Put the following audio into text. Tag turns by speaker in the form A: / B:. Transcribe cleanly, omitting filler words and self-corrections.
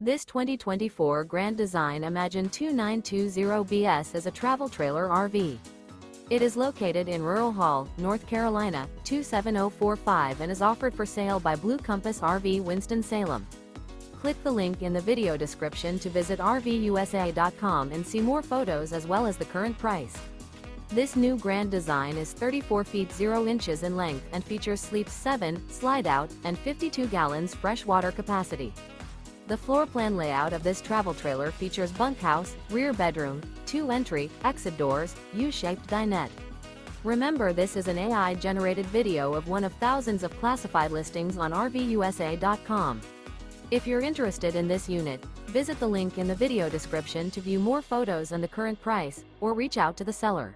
A: This 2024 Grand Design Imagine 2920BS is a travel trailer RV. It is located in Rural Hall, North Carolina, 27045 and is offered for sale by Blue Compass RV Winston, Salem. Click the link in the video description to visit RVUSA.com and see more photos as well as the current price. This new Grand Design is 34 feet 0 inches in length and features sleeps 7, Slideout, and 52 gallons freshwater capacity. The floor plan layout of this travel trailer features bunkhouse, rear bedroom, 2 entry, exit doors, U-shaped dinette. Remember, this is an AI-generated video of one of thousands of classified listings on RVUSA.com. If you're interested in this unit, visit the link in the video description to view more photos and the current price, or reach out to the seller.